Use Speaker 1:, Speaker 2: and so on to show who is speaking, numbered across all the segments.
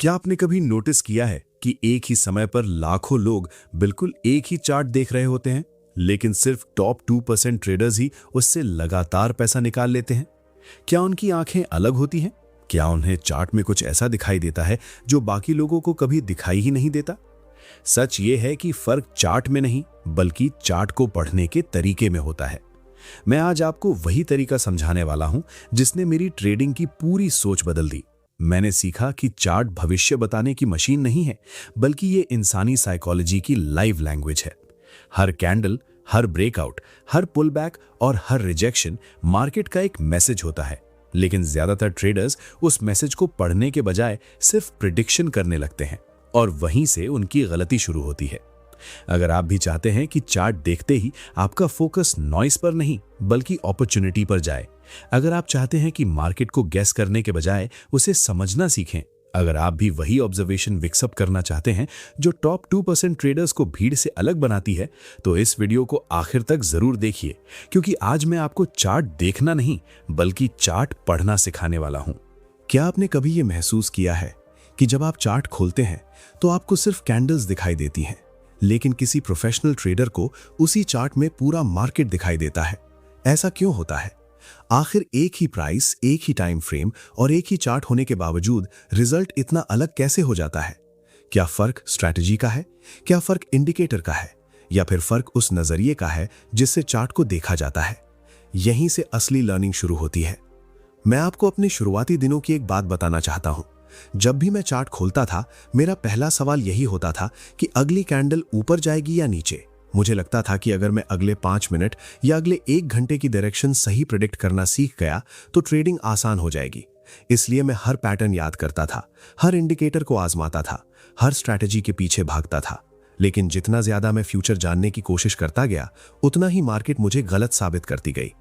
Speaker 1: क्या आपने कभी नोटिस किया है कि एक ही समय पर लाखों लोग बिल्कुल एक ही चार्ट देख रहे होते हैं, लेकिन सिर्फ टॉप 2% ट्रेडर्स ही उससे लगातार पैसा निकाल लेते हैं? क्या उनकी आंखें अलग होती हैं? क्या उन्हें चार्ट में कुछ ऐसा दिखाई देता है जो बाकी लोगों को कभी दिखाई ही नहीं देता? सच ये है कि फर्क चार्ट में नहीं, बल्कि चार्ट को पढ़ने के तरीके में होता है। मैं आज आपको वही तरीका समझाने वाला हूं जिसने मेरी ट्रेडिंग की पूरी सोच बदल दी। मैंने सीखा कि चार्ट भविष्य बताने की मशीन नहीं है, बल्कि ये इंसानी साइकोलॉजी की लाइव लैंग्वेज है। हर कैंडल, हर ब्रेकआउट, हर पुल बैक और हर रिजेक्शन मार्केट का एक मैसेज होता है, लेकिन ज्यादातर ट्रेडर्स उस मैसेज को पढ़ने के बजाय सिर्फ प्रिडिक्शन करने लगते हैं और वहीं से उनकी गलती शुरू होती है। अगर आप भी चाहते हैं कि चार्ट देखते ही आपका फोकस नॉइस पर नहीं बल्कि अपॉर्चुनिटी पर जाए, अगर आप चाहते हैं कि मार्केट को गैस करने के बजाय उसे समझना सीखें, अगर आप भी वही ऑब्जर्वेशन विकसित करना चाहते हैं जो टॉप 2% ट्रेडर्स को भीड़ से अलग बनाती है, तो इस वीडियो को आखिर तक जरूर देखिए, क्योंकि आज मैं आपको चार्ट देखना नहीं बल्कि चार्ट पढ़ना सिखाने वाला हूं। क्या आपने कभी यह महसूस किया है कि जब आप चार्ट खोलते हैं तो आपको सिर्फ कैंडल्स दिखाई देती हैं, लेकिन किसी प्रोफेशनल ट्रेडर को उसी चार्ट में पूरा मार्केट दिखाई देता है? ऐसा क्यों होता है? आखिर एक ही प्राइस, एक ही टाइम फ्रेम और एक ही चार्ट होने के बावजूद रिजल्ट इतना अलग कैसे हो जाता है? क्या फर्क स्ट्रैटेजी का है? क्या फर्क इंडिकेटर का है? या फिर फर्क उस नजरिए का है जिससे चार्ट को देखा जाता है? यहीं से असली लर्निंग शुरू होती है। मैं आपको अपने शुरुआती दिनों की एक बात बताना चाहता हूं। जब भी मैं चार्ट खोलता था, मेरा पहला सवाल यही होता था कि अगली कैंडल ऊपर जाएगी या नीचे। मुझे लगता था कि अगर मैं अगले 5 मिनट या अगले 1 घंटे की डायरेक्शन सही प्रेडिक्ट करना सीख गया तो ट्रेडिंग आसान हो जाएगी। इसलिए मैं हर पैटर्न याद करता था, हर इंडिकेटर को आजमाता था, हर स्ट्रैटेजी के पीछे भागता था। लेकिन जितना ज्यादा मैं फ्यूचर जानने की कोशिश करता गया, उतना ही मार्केट मुझे गलत साबित करती गई।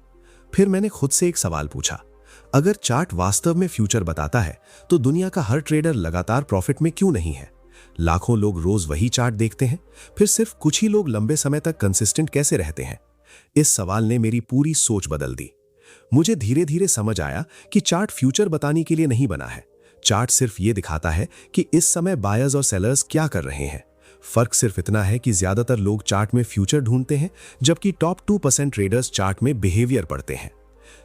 Speaker 1: फिर मैंने खुद से एक सवाल पूछा, अगर चार्ट वास्तव में फ्यूचर बताता है तो दुनिया का हर ट्रेडर लगातार प्रॉफिट में क्यों नहीं है? लाखों लोग रोज वही चार्ट देखते हैं, फिर सिर्फ कुछ ही लोग लंबे समय तक कंसिस्टेंट कैसे रहते हैं? इस सवाल ने मेरी पूरी सोच बदल दी। मुझे धीरे धीरे समझ आया कि चार्ट फ्यूचर बताने के लिए नहीं बना है। चार्ट सिर्फ ये दिखाता है कि इस समय बायर्स और सेलर्स क्या कर रहे हैं। फर्क सिर्फ इतना है कि ज्यादातर लोग चार्ट में फ्यूचर ढूंढते हैं, जबकि टॉप 2% ट्रेडर्स चार्ट में बिहेवियर पढ़ते हैं।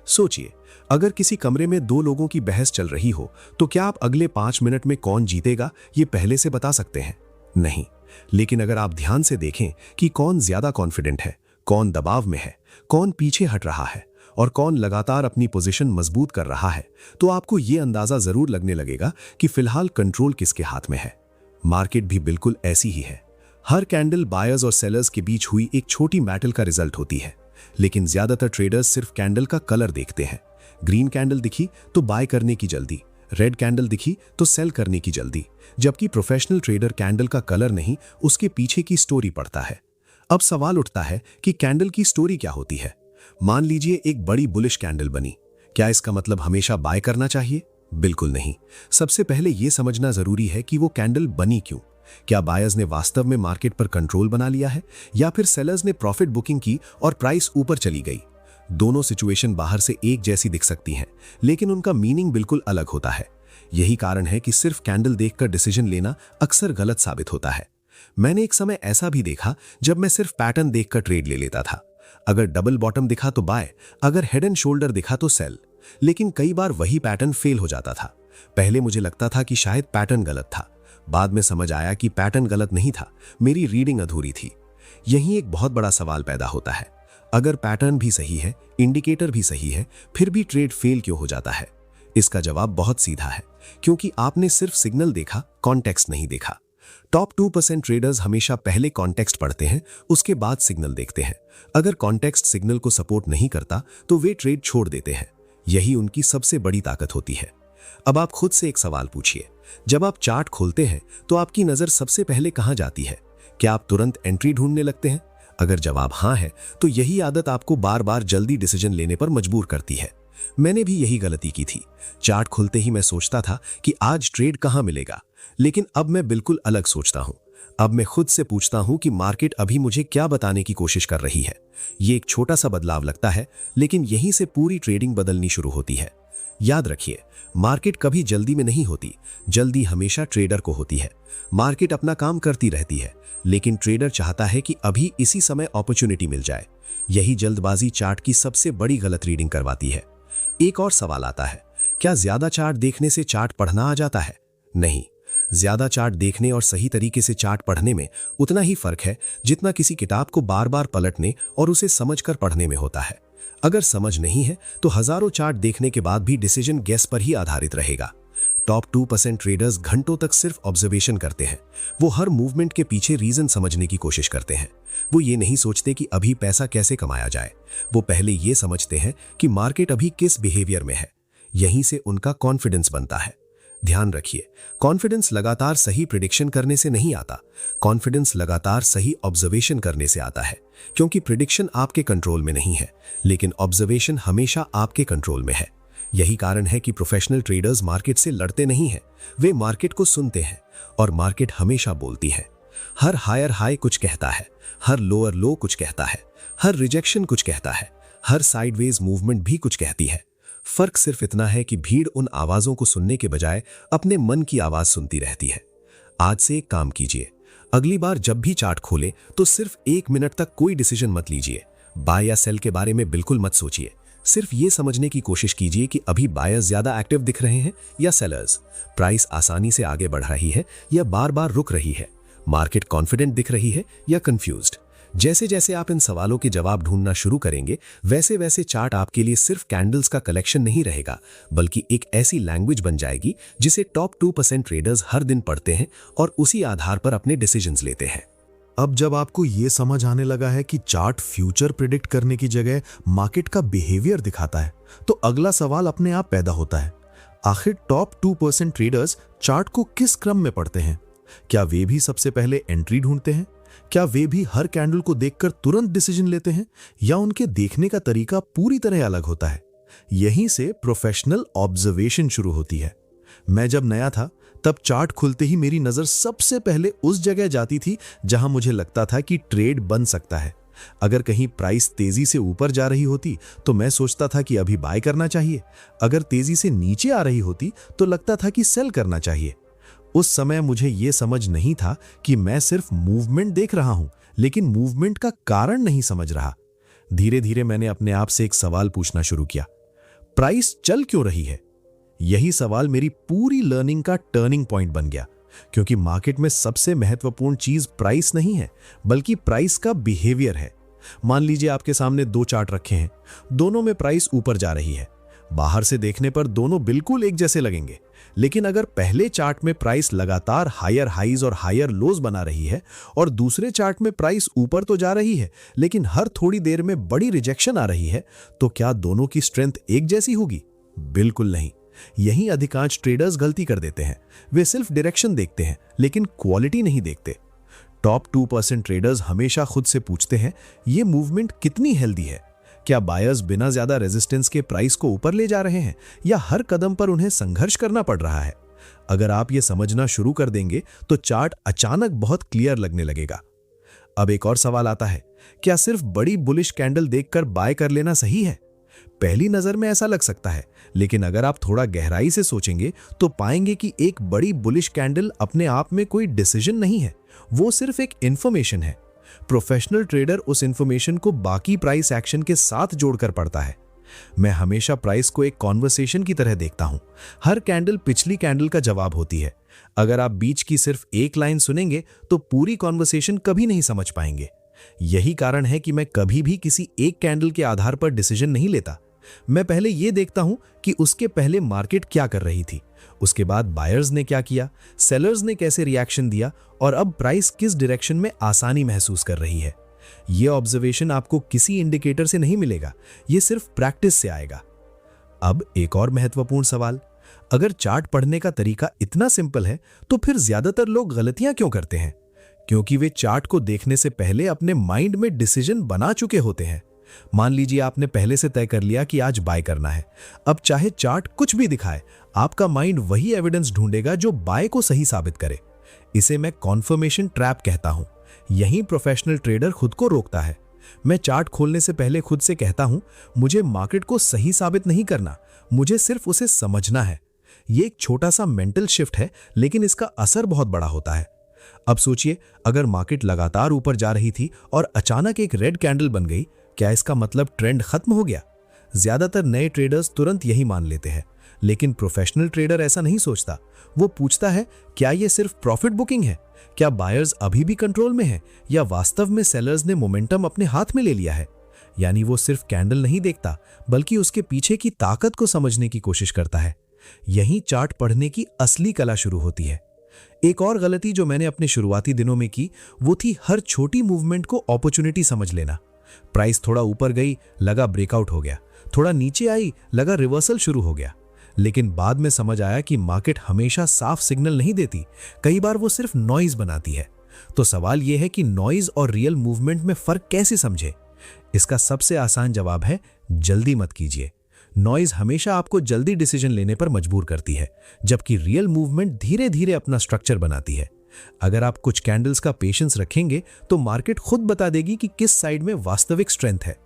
Speaker 1: सोचिए, अगर किसी कमरे में 2 लोगों की बहस चल रही हो, तो क्या आप अगले 5 मिनट में कौन जीतेगा ये पहले से बता सकते हैं? नहीं। लेकिन अगर आप ध्यान से देखें कि कौन ज्यादा कॉन्फिडेंट है, कौन दबाव में है, कौन पीछे हट रहा है और कौन लगातार अपनी पोजीशन मजबूत कर रहा है, तो आपको यह अंदाजा जरूर लगने लगेगा कि फिलहाल कंट्रोल किसके हाथ में है। मार्केट भी बिल्कुल ऐसी ही है। हर कैंडल बायर्स और सेलर्स के बीच हुई एक छोटी बैटल का रिजल्ट होती है, लेकिन ज्यादातर ट्रेडर्स सिर्फ कैंडल का कलर देखते हैं। ग्रीन कैंडल दिखी तो बाय करने की जल्दी, रेड कैंडल दिखी तो सेल करने की जल्दी, जबकि प्रोफेशनल ट्रेडर कैंडल का कलर नहीं, उसके पीछे की स्टोरी पढ़ता है। अब सवाल उठता है कि कैंडल की स्टोरी क्या होती है? मान लीजिए एक बड़ी बुलिश कैंडल बनी, क्या इसका मतलब हमेशा बाय करना चाहिए? बिल्कुल नहीं। सबसे पहले यह समझना जरूरी है कि वो कैंडल बनी क्यों। क्या बायर्स ने वास्तव में मार्केट पर कंट्रोल बना लिया है, या फिर सेलर्स ने प्रॉफिट बुकिंग की और प्राइस ऊपर चली गई? दोनों सिचुएशन बाहर से एक जैसी दिख सकती हैं, लेकिन उनका मीनिंग बिल्कुल अलग होता है। यही कारण है कि सिर्फ कैंडल देखकर डिसीजन लेना अक्सर गलत साबित होता है। मैंने एक समय ऐसा भी देखा जब मैं सिर्फ पैटर्न देखकर ट्रेड ले लेता था। अगर डबल बॉटम दिखा तो बाय, अगर हेड एंड शोल्डर दिखा तो सेल। लेकिन कई बार वही पैटर्न फेल हो जाता था। पहले मुझे लगता था कि शायद पैटर्न गलत था। बाद में समझ आया कि पैटर्न गलत नहीं था, मेरी रीडिंग अधूरी थी। यही एक बहुत बड़ा सवाल पैदा होता है। अगर पैटर्न भी सही है, इंडिकेटर भी सही है, फिर भी ट्रेड फेल क्यों हो जाता है? इसका जवाब बहुत सीधा है, क्योंकि आपने सिर्फ सिग्नल देखा, कॉन्टेक्स्ट नहीं देखा। टॉप 2% ट्रेडर्स हमेशा पहले कॉन्टेक्स्ट पढ़ते हैं, उसके बाद सिग्नल देखते हैं। अगर कॉन्टेक्स्ट सिग्नल को सपोर्ट नहीं करता तो वे ट्रेड छोड़ देते हैं। यही उनकी सबसे बड़ी ताकत होती है। अब आप खुद से एक सवाल पूछिए, जब आप चार्ट खोलते हैं तो आपकी नजर सबसे पहले कहां जाती है? क्या आप तुरंत एंट्री ढूंढने लगते हैं? अगर जवाब हां है, तो यही आदत आपको बार बार जल्दी डिसीजन लेने पर मजबूर करती है। मैंने भी यही गलती की थी। चार्ट खुलते ही मैं सोचता था कि आज ट्रेड कहां मिलेगा, लेकिन अब मैं बिल्कुल अलग सोचता हूं। अब मैं खुद से पूछता हूं कि मार्केट अभी मुझे क्या बताने की कोशिश कर रही है। ये एक छोटा सा बदलाव लगता है, लेकिन यहीं से पूरी ट्रेडिंग बदलनी शुरू होती है। याद रखिए,
Speaker 2: मार्केट कभी जल्दी में नहीं होती, जल्दी हमेशा ट्रेडर को होती है। मार्केट अपना काम करती रहती है, लेकिन ट्रेडर चाहता है कि अभी इसी समय अपॉर्चुनिटी मिल जाए। यही जल्दबाजी चार्ट की सबसे बड़ी गलत रीडिंग करवाती है। एक और सवाल आता है, क्या ज्यादा चार्ट देखने से चार्ट पढ़ना आ जाता है? नहीं, ज्यादा चार्ट देखने और सही तरीके से चार्ट पढ़ने में उतना ही फर्क है जितना किसी किताब को बार बार पलटने और उसे समझकर पढ़ने में होता है। अगर समझ नहीं है तो हजारों चार्ट देखने के बाद भी डिसीजन गेस पर ही आधारित रहेगा। टॉप 2% ट्रेडर्स घंटों तक सिर्फ ऑब्जर्वेशन करते हैं। वो हर मूवमेंट के पीछे रीजन समझने की कोशिश करते हैं। वो ये नहीं सोचते कि अभी पैसा कैसे कमाया जाए। वो पहले ये समझते हैं कि मार्केट अभी किस बिहेवियर में है। यहीं से उनका कॉन्फिडेंस बनता है। ध्यान रखिए, कॉन्फिडेंस लगातार सही प्रिडिक्शन करने से नहीं आता। कॉन्फिडेंस लगातार सही ऑब्जर्वेशन करने से आता है, क्योंकि प्रिडिक्शन आपके कंट्रोल में नहीं है, लेकिन ऑब्जर्वेशन हमेशा आपके कंट्रोल में है। यही कारण है कि प्रोफेशनल ट्रेडर्स मार्केट से लड़ते नहीं हैं, वे मार्केट को सुनते हैं, और मार्केट हमेशा बोलती है। हर हायर हाई कुछ कहता है, हर लोअर लो कुछ कहता है, हर रिजेक्शन कुछ कहता है, हर साइडवेज मूवमेंट भी कुछ कहती है। फर्क सिर्फ इतना है कि भीड़ उन आवाजों को सुनने के बजाय अपने मन की आवाज सुनती रहती है। आज से एक काम कीजिए, अगली बार जब भी चार्ट खोले तो सिर्फ 1 मिनट तक कोई डिसीजन मत लीजिए। बाय या सेल के बारे में बिल्कुल मत सोचिए। सिर्फ ये समझने की कोशिश कीजिए कि अभी बायर्स ज्यादा एक्टिव दिख रहे हैं या सेलर्स। प्राइस आसानी से आगे बढ़ रही है या बार बार रुक रही है। मार्केट कॉन्फिडेंट दिख रही है या कंफ्यूज्ड। जैसे जैसे आप इन सवालों के जवाब ढूंढना शुरू करेंगे, वैसे वैसे चार्ट आपके लिए सिर्फ कैंडल्स का कलेक्शन नहीं रहेगा, बल्कि एक ऐसी लैंग्वेज बन जाएगी जिसे टॉप 2% ट्रेडर्स हर दिन पढ़ते हैं और उसी आधार पर अपने डिसीजंस लेते हैं।
Speaker 1: अब जब आपको यह समझ आने लगा है कि चार्ट फ्यूचर प्रिडिक्ट करने की जगह मार्केट का बिहेवियर दिखाता है, तो अगला सवाल अपने आप पैदा होता है, आखिर टॉप 2% ट्रेडर्स चार्ट को किस क्रम में पढ़ते हैं? क्या वे भी सबसे पहले एंट्री ढूंढते हैं? क्या वे भी हर कैंडल को देखकर तुरंत डिसीजन लेते हैं, या उनके देखने का तरीका पूरी तरह अलग होता है? यहीं से प्रोफेशनल ऑब्जर्वेशन शुरू होती है। मैं जब नया था तब चार्ट खुलते ही मेरी नजर सबसे पहले उस जगह जाती थी जहां मुझे लगता था कि ट्रेड बन सकता है। अगर कहीं प्राइस तेजी से ऊपर जा रही होती तो मैं सोचता था कि अभी बाय करना चाहिए। अगर तेजी से नीचे आ रही होती तो लगता था कि सेल करना चाहिए। उस समय मुझे यह समझ नहीं था कि मैं सिर्फ मूवमेंट देख रहा हूं, लेकिन मूवमेंट का कारण नहीं समझ रहा। धीरे धीरे मैंने अपने आप से एक सवाल पूछना शुरू किया, प्राइस चल क्यों रही है? यही सवाल मेरी पूरी लर्निंग का टर्निंग पॉइंट बन गया, क्योंकि मार्केट में सबसे महत्वपूर्ण चीज प्राइस नहीं है, बल्कि प्राइस का बिहेवियर है। मान लीजिए आपके सामने 2 चार्ट रखे हैं, दोनों में प्राइस ऊपर जा रही है। बाहर से देखने पर दोनों बिल्कुल एक जैसे लगेंगे, लेकिन अगर पहले चार्ट में प्राइस लगातार हायर हाईज और हायर लोज बना रही है और दूसरे चार्ट में प्राइस ऊपर तो जा रही है लेकिन हर थोड़ी देर में बड़ी रिजेक्शन आ रही है, तो क्या दोनों की स्ट्रेंथ एक जैसी होगी? बिल्कुल नहीं। यही अधिकांश ट्रेडर्स गलती कर देते हैं। वे सिर्फ डायरेक्शन देखते हैं, लेकिन क्वालिटी नहीं देखते। टॉप 2% ट्रेडर्स हमेशा खुद से पूछते हैं, ये मूवमेंट कितनी हेल्दी है? क्या बायर्स बिना ज्यादा रेजिस्टेंस के प्राइस को ऊपर ले जा रहे हैं, या हर कदम पर उन्हें संघर्ष करना पड़ रहा है? अगर आप ये समझना शुरू कर देंगे तो चार्ट अचानक बहुत क्लियर लगने लगेगा। अब एक और सवाल आता है, क्या सिर्फ बड़ी बुलिश कैंडल देखकर बाय कर लेना सही है? पहली नजर में ऐसा लग सकता है, लेकिन अगर आप थोड़ा गहराई से सोचेंगे तो पाएंगे कि एक बड़ी बुलिश कैंडल अपने आप में कोई डिसीजन नहीं है, वो सिर्फ एक इंफॉर्मेशन है। प्रोफेशनल ट्रेडर उस इंफॉर्मेशन को बाकी प्राइस एक्शन के साथ जोड़कर पढ़ता है। मैं हमेशा प्राइस को एक कॉन्वर्सेशन की तरह देखता हूं। हर कैंडल पिछली कैंडल का जवाब होती है। अगर आप बीच की सिर्फ एक लाइन सुनेंगे तो पूरी कॉन्वर्सेशन कभी नहीं समझ पाएंगे। यही कारण है कि मैं कभी भी किसी एक कैंडल के आधार पर डिसीजन नहीं लेता। मैं पहले यह देखता हूं कि उसके पहले मार्केट क्या कर रही थी, उसके बाद बायर्स ने क्या किया, सेलर्स ने कैसे रिएक्शन दिया, और अब प्राइस किस डायरेक्शन में आसानी महसूस कर रही है। यह ऑब्जर्वेशन आपको किसी इंडिकेटर से नहीं मिलेगा, यह सिर्फ प्रैक्टिस से आएगा। अब एक और महत्वपूर्ण सवाल, अगर चार्ट पढ़ने का तरीका इतना सिंपल है तो फिर ज्यादातर लोग गलतियां क्यों करते हैं? क्योंकि वे चार्ट को देखने से पहले अपने माइंड में डिसीजन बना चुके होते हैं। मान लीजिए आपने पहले से तय कर लिया कि आज बाय करना है। अब चाहे चार्ट कुछ भी दिखाए, आपका माइंड वही एविडेंस ढूंढेगा जो बाय को सही साबित करे। इसे मैं कॉन्फर्मेशन ट्रैप कहता हूं। यही प्रोफेशनल ट्रेडर खुद को रोकता है। मैं चार्ट खोलने से पहले खुद से कहता हूं, मुझे मार्केट को सही साबित नहीं करना, मुझे सिर्फ उसे समझना है।
Speaker 2: ये एक छोटा सा मेंटल शिफ्ट है, लेकिन इसका असर बहुत बड़ा होता है। अब सोचिए, अगर मार्केट लगातार ऊपर जा रही थी और अचानक एक रेड कैंडल बन गई, क्या इसका मतलब ट्रेंड खत्म हो गया? ज्यादातर नए ट्रेडर्स तुरंत यही मान लेते हैं, लेकिन प्रोफेशनल ट्रेडर ऐसा नहीं सोचता। वो पूछता है, क्या ये सिर्फ प्रॉफिट बुकिंग है? क्या बायर्स अभी भी कंट्रोल में हैं, या वास्तव में सेलर्स ने मोमेंटम अपने हाथ में ले लिया है? यानी वो सिर्फ कैंडल नहीं देखता, बल्कि उसके पीछे की ताकत को समझने की कोशिश करता है। यहीं चार्ट पढ़ने की असली कला शुरू होती है। एक और गलती जो मैंने अपने शुरुआती दिनों में की, वो थी हर छोटी मूवमेंट को अपॉर्चुनिटी समझ लेना। प्राइस थोड़ा ऊपर गई, लगा ब्रेकआउट हो गया, थोड़ा नीचे आई, लगा रिवर्सल शुरू हो गया। लेकिन बाद में समझ आया कि मार्केट हमेशा साफ सिग्नल नहीं देती, कई बार वो सिर्फ नॉइज बनाती है। तो सवाल यह है कि नॉइज और रियल मूवमेंट में फर्क कैसे समझे? इसका सबसे आसान जवाब है, जल्दी मत कीजिए। नॉइज हमेशा आपको जल्दी डिसीजन लेने पर मजबूर करती है, जबकि रियल मूवमेंट धीरे धीरे अपना स्ट्रक्चर बनाती है। अगर आप कुछ कैंडल्स का पेशेंस रखेंगे, तो मार्केट खुद बता देगी कि किस साइड में वास्तविक स्ट्रेंथ है।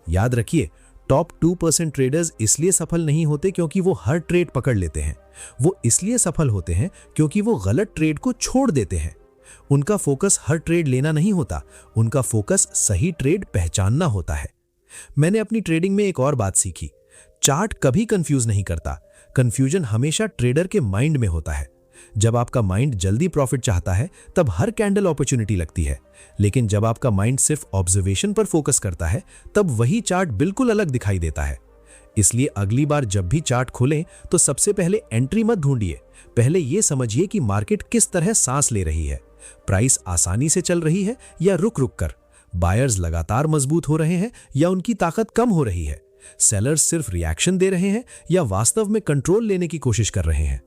Speaker 2: याद रखिए, टॉप 2% ट्रेडर्स इसलिए सफल नहीं होते क्योंकि वो हर ट्रेड पकड़ लेते हैं। वो इसलिए सफल होते हैं क्योंकि वो गलत ट्रेड को छोड़ देते हैं। उनका फोकस हर ट्रेड लेना नहीं होता, उनका फोकस सही ट्रेड पहचानना होता है। मैंने अपनी ट्रेडिंग में एक और बात सीखी, चार्ट कभी कंफ्यूज नहीं करता। कंफ्यूजन हमेशा ट्रेडर के माइंड में होता है। जब आपका माइंड जल्दी प्रॉफिट चाहता है, तब हर कैंडल अपॉर्चुनिटी लगती है। लेकिन जब आपका माइंड सिर्फ ऑब्जर्वेशन पर फोकस करता है, तब वही चार्ट बिल्कुल अलग दिखाई देता है। इसलिए अगली बार जब भी चार्ट खोलें, तो सबसे पहले एंट्री मत ढूंढिए। पहले यह समझिए कि मार्केट किस तरह सांस ले रही है। प्राइस आसानी से चल रही है या रुक रुक कर? बायर्स लगातार मजबूत हो रहे हैं या उनकी ताकत कम हो रही है? सेलर्स सिर्फ रिएक्शन दे रहे हैं या वास्तव में कंट्रोल लेने की कोशिश कर रहे हैं?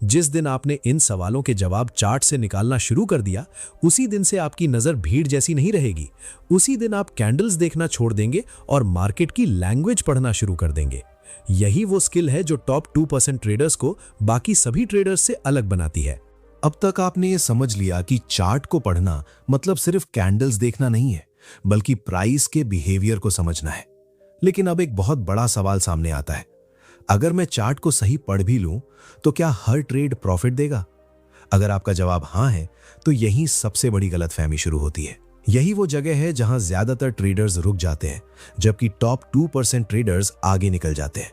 Speaker 2: जिस दिन आपने इन सवालों के जवाब चार्ट से निकालना शुरू कर दिया, उसी दिन से आपकी नजर भीड़ जैसी नहीं रहेगी। उसी दिन आप कैंडल्स देखना छोड़ देंगे और मार्केट की लैंग्वेज पढ़ना शुरू कर देंगे। यही वो स्किल है जो टॉप 2% ट्रेडर्स को बाकी सभी ट्रेडर्स से अलग बनाती है।
Speaker 1: अब तक आपने ये समझ लिया कि चार्ट को पढ़ना मतलब सिर्फ कैंडल्स देखना नहीं है, बल्कि प्राइस के बिहेवियर को समझना है। लेकिन अब एक बहुत बड़ा सवाल सामने आता है, अगर मैं चार्ट को सही पढ़ भी लूं, तो क्या हर ट्रेड प्रॉफिट देगा? अगर आपका जवाब हां है, तो यही सबसे बड़ी गलतफहमी शुरू होती है। यही वो जगह है जहां ज्यादातर ट्रेडर्स रुक जाते हैं, जबकि टॉप 2% ट्रेडर्स आगे निकल जाते हैं।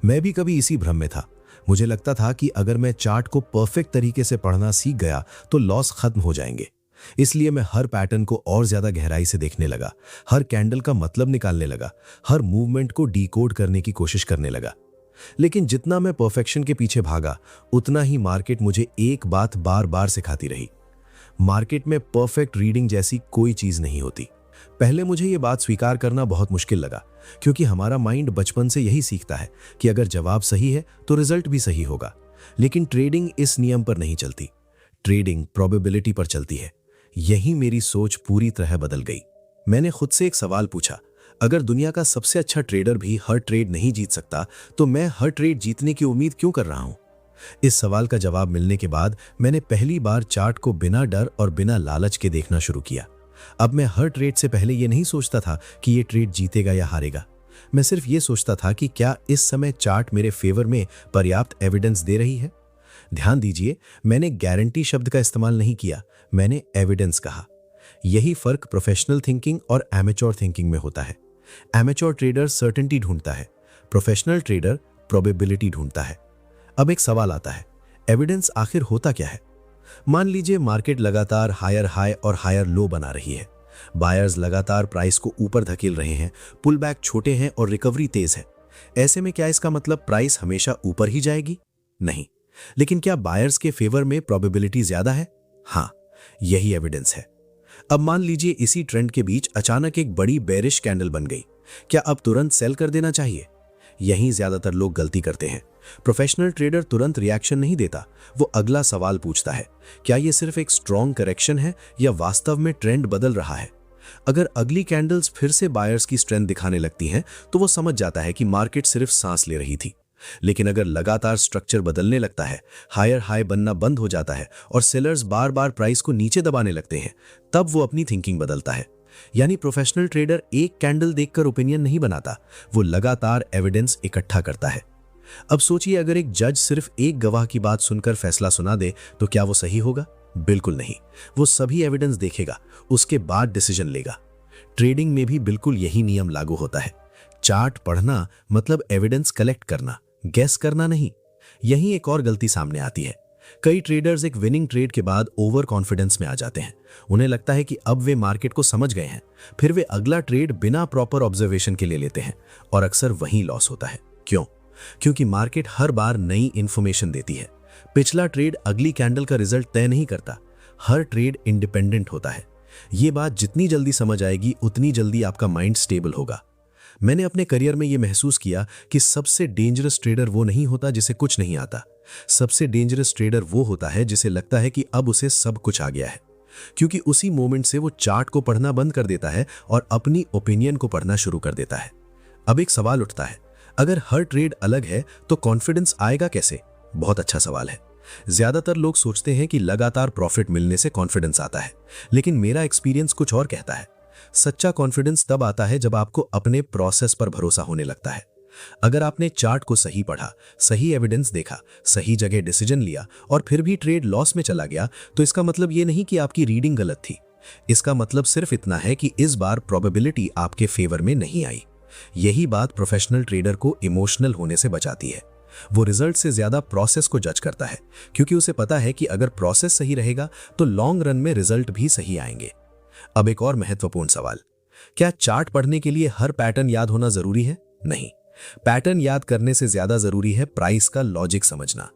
Speaker 1: मैं भी कभी इसी भ्रम में था। मुझे लगता था कि अगर मैं चार्ट को परफेक्ट तरीके से पढ़ना सीख गया, तो लॉस खत्म हो जाएंगे। इसलिए मैं हर पैटर्न को और ज्यादा गहराई से देखने लगा, हर कैंडल का मतलब निकालने लगा, हर मूवमेंट को डिकोड करने की कोशिश करने लगा। लेकिन जितना मैं परफेक्शन के पीछे भागा, उतना ही मार्केट मुझे एक बात बार बार सिखाती रही। मार्केट में परफेक्ट रीडिंग जैसी कोई चीज नहीं होती। पहले मुझे ये बात स्वीकार करना बहुत मुश्किल लगा, क्योंकि हमारा माइंड बचपन से यही सीखता है कि अगर जवाब सही है तो रिजल्ट भी सही होगा। लेकिन ट्रेडिंग इस नियम पर नहीं चलती, ट्रेडिंग प्रोबेबिलिटी पर चलती है। यही मेरी सोच पूरी तरह बदल गई। मैंने खुद से एक सवाल पूछा, अगर दुनिया का सबसे अच्छा ट्रेडर भी हर ट्रेड नहीं जीत सकता, तो मैं हर ट्रेड जीतने की उम्मीद क्यों कर रहा हूं? इस सवाल का जवाब मिलने के बाद मैंने पहली बार चार्ट को बिना डर और बिना लालच के देखना शुरू किया। अब मैं हर ट्रेड से पहले यह नहीं सोचता था कि यह ट्रेड जीतेगा या हारेगा। मैं सिर्फ यह सोचता था कि क्या इस समय चार्ट मेरे फेवर में पर्याप्त एविडेंस दे रही है। ध्यान दीजिए, मैंने गारंटी शब्द का इस्तेमाल नहीं किया, मैंने एविडेंस कहा। यही फर्क प्रोफेशनल थिंकिंग और एमेच्योर थिंकिंग में होता है। एमेच्योर ट्रेडर सर्टेनिटी ढूंढता है, प्रोफेशनल ट्रेडर प्रोबेबिलिटी ढूंढता है। अब एक सवाल आता है, एविडेंस आखिर होता क्या है? मान लीजिए मार्केट लगातार हायर हाई और हायर लो बना रही है। बायर्स लगातार प्राइस को ऊपर धकेल रहे हैं, पुल बैक छोटे हैं और रिकवरी तेज है। ऐसे में क्या इसका मतलब प्राइस हमेशा ऊपर ही जाएगी? नहीं। लेकिन क्या बायर्स के फेवर में प्रोबेबिलिटी ज्यादा है? हाँ, यही एविडेंस है। अब मान लीजिए इसी ट्रेंड के बीच अचानक एक बड़ी बेरिश कैंडल बन गई। क्या अब तुरंत सेल कर देना चाहिए? यहीं ज्यादातर लोग गलती करते हैं। प्रोफेशनल ट्रेडर तुरंत रिएक्शन नहीं देता, वो अगला सवाल पूछता है, क्या ये सिर्फ एक स्ट्रॉन्ग करेक्शन है या वास्तव में ट्रेंड बदल रहा है? अगर अगली कैंडल्स फिर से बायर्स की स्ट्रेंथ दिखाने लगती हैं, तो वो समझ जाता है कि मार्केट सिर्फ सांस ले रही थी। लेकिन अगर लगातार स्ट्रक्चर बदलने लगता है, हायर हाई बनना बंद हो जाता है और सेलर्स बार बार प्राइस को नीचे दबाने लगते हैं, तब वो अपनी थिंकिंग बदलता है। यानी प्रोफेशनल ट्रेडर एक कैंडल देखकर ओपिनियन नहीं बनाता, वो लगातार एविडेंस इकट्ठा करता है।
Speaker 2: अब सोचिए, अगर एक जज सिर्फ एक गवाह की बात सुनकर फैसला सुना दे तो क्या वो सही होगा? बिल्कुल नहीं। वो सभी एविडेंस देखेगा, उसके बाद डिसीजन लेगा। ट्रेडिंग में भी बिल्कुल यही नियम लागू होता है। चार्ट पढ़ना मतलब एविडेंस कलेक्ट करना, गेस करना नहीं। यहीं एक और गलती सामने आती है। कई ट्रेडर्स एक विनिंग ट्रेड के बाद ओवर कॉन्फिडेंस में आ जाते हैं। उन्हें लगता है कि अब वे मार्केट को समझ गए हैं। फिर वे अगला ट्रेड बिना प्रॉपर ऑब्जर्वेशन के ले लेते हैं और अक्सर वहीं लॉस होता है। क्यों? क्योंकि मार्केट हर बार नई इंफॉर्मेशन देती है। पिछला ट्रेड अगली कैंडल का रिजल्ट तय नहीं करता। हर ट्रेड इंडिपेंडेंट होता है। ये बात जितनी जल्दी समझ आएगी उतनी जल्दी आपका माइंड स्टेबल होगा। मैंने अपने करियर में यह महसूस किया कि सबसे डेंजरस ट्रेडर वो नहीं होता जिसे कुछ नहीं आता। सबसे डेंजरस ट्रेडर वो होता है जिसे लगता है कि अब उसे सब कुछ आ गया है, क्योंकि उसी मोमेंट से वो चार्ट को पढ़ना बंद कर देता है और अपनी ओपिनियन को पढ़ना शुरू कर देता है। अब एक सवाल उठता है, अगर हर ट्रेड अलग है तो कॉन्फिडेंस आएगा कैसे? बहुत अच्छा सवाल है। ज्यादातर लोग सोचते हैं कि लगातार प्रॉफिट मिलने से कॉन्फिडेंस आता है, लेकिन मेरा एक्सपीरियंस कुछ और कहता है। सच्चा कॉन्फिडेंस तब आता है जब आपको अपने प्रोसेस पर भरोसा होने लगता है। अगर आपने चार्ट को सही पढ़ा, सही एविडेंस देखा, सही जगह डिसीजन लिया और फिर भी ट्रेड लॉस में चला गया, तो इसका मतलब ये नहीं कि आपकी रीडिंग गलत थी। इसका मतलब सिर्फ इतना है कि इस बार प्रोबेबिलिटी आपके फेवर में नहीं आई। यही बात प्रोफेशनल ट्रेडर को इमोशनल होने से बचाती है। वो रिजल्ट से ज्यादा प्रोसेस को जज करता है, क्योंकि उसे पता है कि अगर प्रोसेस सही रहेगा तो लॉन्ग रन में रिजल्ट भी सही आएंगे। अब एक और महत्वपूर्ण सवाल, क्या चार्ट पढ़ने के लिए हर पैटर्न याद होना जरूरी है? नहीं। पैटर्न याद करने से ज्यादा जरूरी है प्राइस का लॉजिक समझना।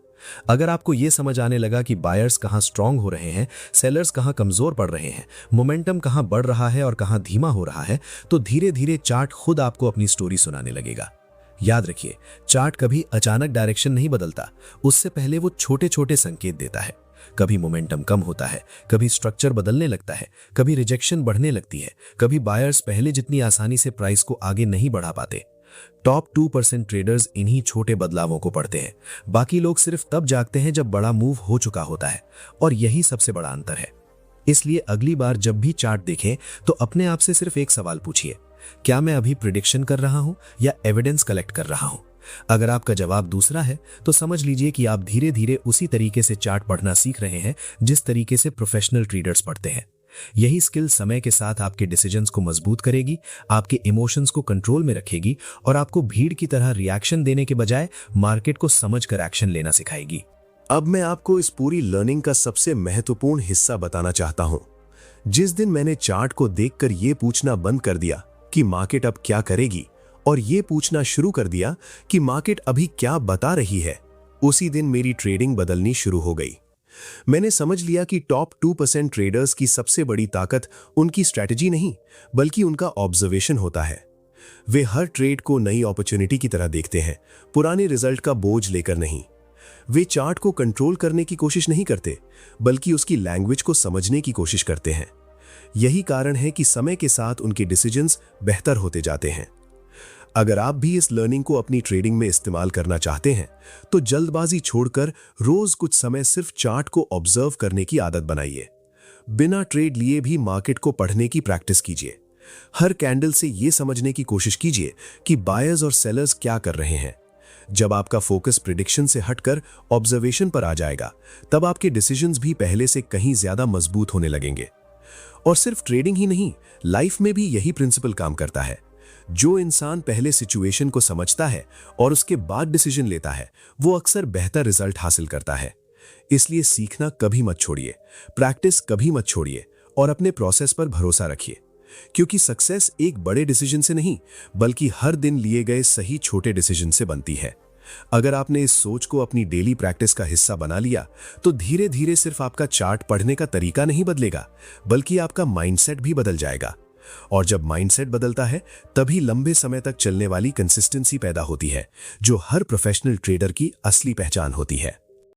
Speaker 2: अगर आपको यह समझ आने लगा कि बायर्स कहां स्ट्रांग हो रहे हैं, सेलर्स कहां कमजोर पड़ रहे हैं, मोमेंटम कहां बढ़ रहा है और कहां धीमा हो रहा है, तो धीरे धीरे चार्ट खुद आपको अपनी स्टोरी सुनाने लगेगा। याद रखिए, चार्ट कभी अचानक डायरेक्शन नहीं बदलता। उससे पहले वो छोटे छोटे संकेत देता है। कभी मोमेंटम कम होता है, कभी स्ट्रक्चर बदलने लगता है, कभी रिजेक्शन बढ़ने लगती है, कभी बायर्स पहले जितनी आसानी से प्राइस को आगे नहीं बढ़ा पाते। टॉप 2% ट्रेडर्स इन्हीं छोटे बदलावों को पढ़ते हैं। बाकी लोग सिर्फ तब जागते हैं जब बड़ा मूव हो चुका होता है, और यही सबसे बड़ा अंतर है। इसलिए अगली बार जब भी चार्ट देखें तो अपने आप से सिर्फ एक सवाल पूछिए, क्या मैं अभी प्रिडिक्शन कर रहा हूं या एविडेंस कलेक्ट कर रहा हूं? अगर आपका जवाब दूसरा है तो समझ लीजिए कि आप धीरे धीरे उसी तरीके से चार्ट पढ़ना सीख रहे हैं जिस तरीके से प्रोफेशनल ट्रेडर्स पढ़ते हैं। यही स्किल समय के साथ आपके डिसीजंस को मजबूत करेगी, आपके इमोशंस को कंट्रोल में रखेगी और आपको भीड़ की तरह रिएक्शन देने के बजाय मार्केट को समझकर एक्शन लेना सिखाएगी।
Speaker 1: अब मैं आपको इस पूरी लर्निंग का सबसे महत्वपूर्ण हिस्सा बताना चाहता हूं। जिस दिन मैंने चार्ट को देखकर यह पूछना बंद कर दिया कि मार्केट अब क्या करेगी और यह पूछना शुरू कर दिया कि मार्केट अभी क्या बता रही है, उसी दिन मेरी ट्रेडिंग बदलनी शुरू हो गई। मैंने समझ लिया कि टॉप 2% ट्रेडर्स की सबसे बड़ी ताकत उनकी स्ट्रैटेजी नहीं बल्कि उनका ऑब्जर्वेशन होता है। वे हर ट्रेड को नई अपॉर्चुनिटी की तरह देखते हैं, पुराने रिजल्ट का बोझ लेकर नहीं। वे चार्ट को कंट्रोल करने की कोशिश नहीं करते बल्कि उसकी लैंग्वेज को समझने की कोशिश करते हैं। यही कारण है कि समय के साथ उनके डिसीजंस बेहतर होते जाते हैं। अगर आप भी इस लर्निंग को अपनी ट्रेडिंग में इस्तेमाल करना चाहते हैं तो जल्दबाजी छोड़कर रोज कुछ समय सिर्फ चार्ट को ऑब्जर्व करने की आदत बनाइए। बिना ट्रेड लिए भी मार्केट को पढ़ने की प्रैक्टिस कीजिए। हर कैंडल से यह समझने की कोशिश कीजिए कि बायर्स और सेलर्स क्या कर रहे हैं। जब आपका फोकस प्रिडिक्शन से हटकर ऑब्जर्वेशन पर आ जाएगा, तब आपके डिसीजंस भी पहले से कहीं ज्यादा मजबूत होने लगेंगे। और सिर्फ ट्रेडिंग ही नहीं, लाइफ में भी यही प्रिंसिपल काम करता है। जो इंसान पहले सिचुएशन को समझता है और उसके बाद डिसीजन लेता है, वो अक्सर बेहतर रिजल्ट हासिल करता है। इसलिए सीखना कभी मत छोड़िए, प्रैक्टिस कभी मत छोड़िए और अपने प्रोसेस पर भरोसा रखिए, क्योंकि सक्सेस एक बड़े डिसीजन से नहीं बल्कि हर दिन लिए गए सही छोटे डिसीजन से बनती है। अगर आपने इस सोच को अपनी डेली प्रैक्टिस का हिस्सा बना लिया तो धीरे धीरे सिर्फ आपका चार्ट पढ़ने का तरीका नहीं बदलेगा बल्कि आपका माइंडसेट भी बदल जाएगा। और जब माइंडसेट बदलता है तभी लंबे समय तक चलने वाली कंसिस्टेंसी पैदा होती है, जो हर प्रोफेशनल ट्रेडर की असली पहचान होती है।